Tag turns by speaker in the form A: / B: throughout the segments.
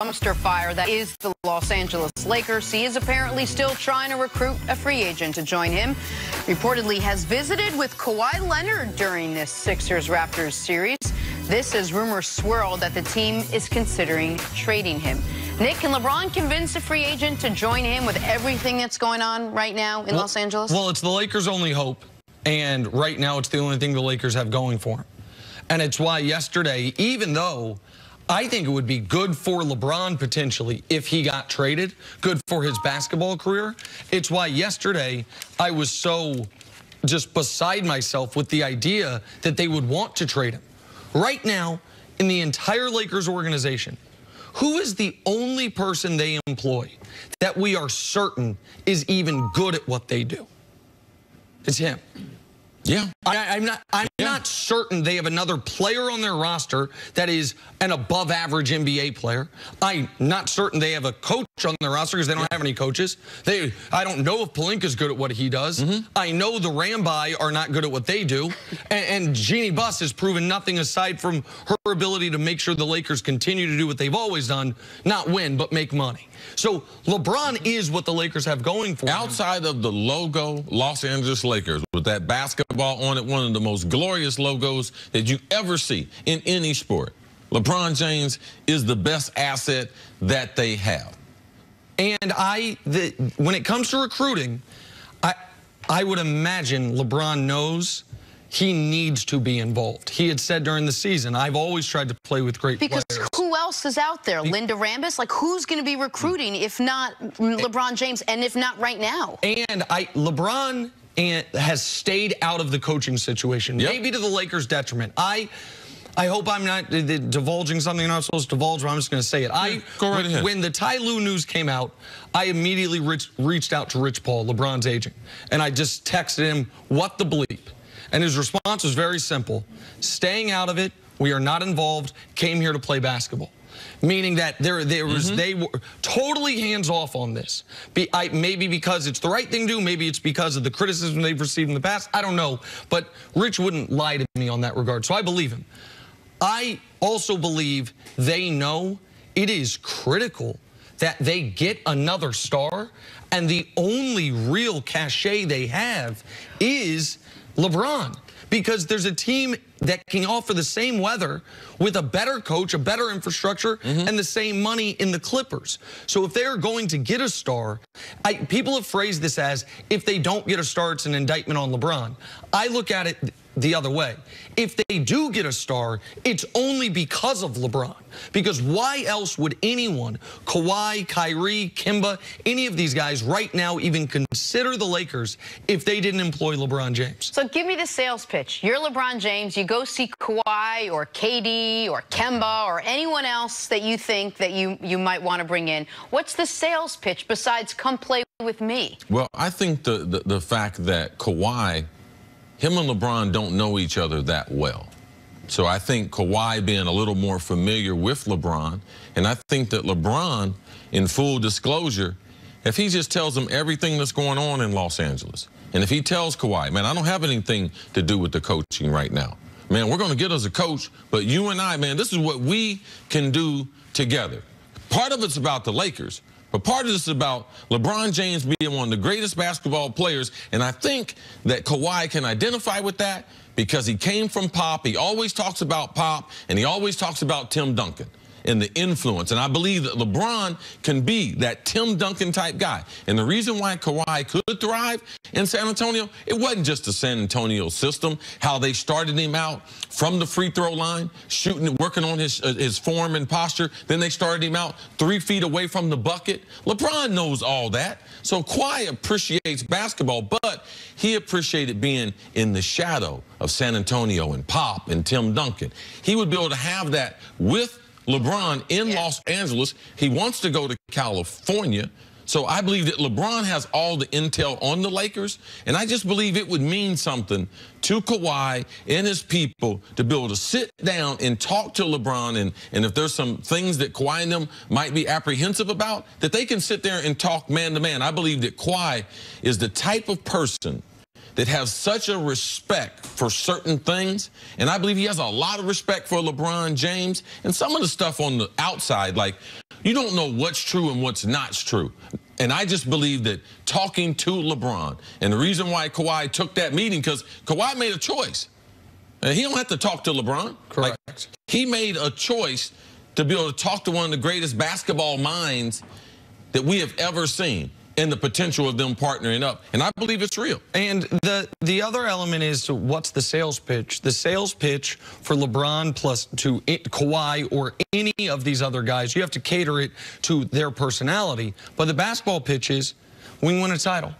A: dumpster fire that is the Los Angeles Lakers. He is apparently still trying to recruit a free agent to join him. Reportedly has visited with Kawhi Leonard during this Sixers-Raptors series. This as rumors swirl that the team is considering trading him. Nick, can LeBron convince a free agent to join him with everything that's going on right now in Los Angeles?
B: Well, it's the Lakers' only hope, and right now it's the only thing the Lakers have going for them. And it's why yesterday, even though I think it would be good for LeBron potentially if he got traded, good for his basketball career, it's why yesterday I was so just beside myself with the idea that they would want to trade him. Right now, in the entire Lakers organization, who is the only person they employ that we are certain is even good at what they do? It's him.
C: Yeah.
B: I'm not certain they have another player on their roster that is an above-average NBA player. I'm not certain they have a coach on their roster because they don't have any coaches. I don't know if Pelinka's good at what he does. I know the Rambi are not good at what they do. And Jeannie Buss has proven nothing aside from her ability to make sure the Lakers continue to do what they've always done, not win, but make money. So LeBron is what the Lakers have going for them.
C: Outside of the logo, Los Angeles Lakers, with that basketball on it, one of the most glorious logos that you ever see in any sport, LeBron James is the best asset that they have.
B: And when it comes to recruiting, I would imagine LeBron knows he needs to be involved. He had said during the season, I've always tried to play with great players.
A: Because who else is out there? Linda Rambis? Like, who's going to be recruiting if not LeBron James, and if not right now?
B: And LeBron has stayed out of the coaching situation, maybe to the Lakers' detriment. I hope I'm not divulging something I'm not supposed to divulge, but I'm just going to say it.
C: Go right ahead.
B: When the Ty Lue news came out, I immediately reached out to Rich Paul, LeBron's agent, and I just texted him, what the bleep? And his response was very simple. Staying out of it, we are not involved, came here to play basketball. Meaning that they were totally hands-off on this. Maybe because it's the right thing to do, maybe it's because of the criticism they've received in the past, I don't know. But Rich wouldn't lie to me on that regard, so I believe him. I also believe they know it is critical that they get another star, and the only real cachet they have is LeBron, because there's a team that can offer the same weather with a better coach, a better infrastructure, and the same money in the Clippers. So if they're going to get a star, people have phrased this as, if they don't get a star, it's an indictment on LeBron. I look at it the other way. If they do get a star, it's only because of LeBron. Because why else would anyone, Kawhi, Kyrie, Kimba, any of these guys right now even consider the Lakers if they didn't employ LeBron James?
A: So give me the sales pitch. You're LeBron James. You go see Kawhi or KD or Kemba or anyone else that you think that you might want to bring in. What's the sales pitch besides come play with me?
C: Well, I think the fact that Kawhi, him and LeBron don't know each other that well. So I think Kawhi being a little more familiar with LeBron, and I think that LeBron, in full disclosure, if he just tells him everything that's going on in Los Angeles, and if he tells Kawhi, man, I don't have anything to do with the coaching right now. Man, we're going to get us a coach, but you and I, man, this is what we can do together. Part of it's about the Lakers, but part of this is about LeBron James being one of the greatest basketball players, and I think that Kawhi can identify with that because he came from Pop. He always talks about Pop, and he always talks about Tim Duncan and the influence. And I believe that LeBron can be that Tim Duncan type guy. And the reason why Kawhi could thrive in San Antonio, it wasn't just the San Antonio system, how they started him out from the free throw line, shooting, working on his form and posture. Then they started him out 3 feet away from the bucket. LeBron knows all that. So Kawhi appreciates basketball, but he appreciated being in the shadow of San Antonio and Pop and Tim Duncan. He would be able to have that with LeBron in Los Angeles. He wants to go to California. So I believe that LeBron has all the intel on the Lakers, and I just believe it would mean something to Kawhi and his people to be able to sit down and talk to LeBron, and if there's some things that Kawhi and them might be apprehensive about, that they can sit there and talk man to man. I believe that Kawhi is the type of person that has such a respect for certain things, and I believe he has a lot of respect for LeBron James, and some of the stuff on the outside, like You don't know what's true and what's not true. And I just believe that talking to LeBron, and the reason why Kawhi took that meeting, because Kawhi made a choice. And he don't have to talk to LeBron.
B: Correct.
C: Like, he made a choice to be able to talk to one of the greatest basketball minds that we have ever seen, and the potential of them partnering up. And I believe it's real.
B: And the other element is, what's the sales pitch? The sales pitch for LeBron plus to Kawhi or any of these other guys, you have to cater it to their personality. But the basketball pitch is, we win a title.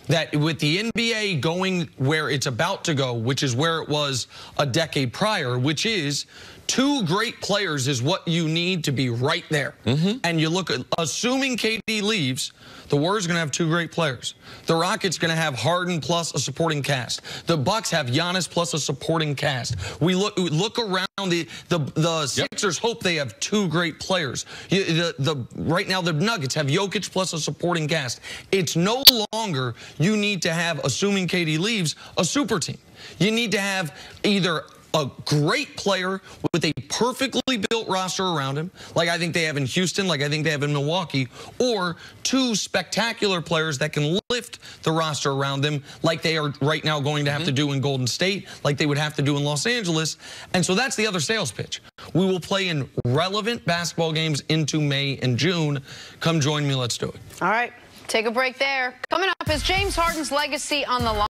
B: That with the NBA going where it's about to go, which is where it was a decade prior, which is 2 great players is what you need to be right there. And you look at, assuming KD leaves, the Warriors are going to have 2 great players. The Rockets going to have Harden plus a supporting cast. The Bucks have Giannis plus a supporting cast. We look around, the Sixers hope they have 2 great players. Right now the Nuggets have Jokic plus a supporting cast. It's no longer you need to have, assuming KD leaves, a super team. You need to have either a great player with a perfectly built roster around him, like I think they have in Houston, like I think they have in Milwaukee, or 2 spectacular players that can lift the roster around them, like they are right now going to have to do in Golden State, like they would have to do in Los Angeles. And so that's the other sales pitch. We will play in relevant basketball games into May and June. Come join me. Let's do it.
A: All right. Take a break there. Coming up, is James Harden's legacy on the line?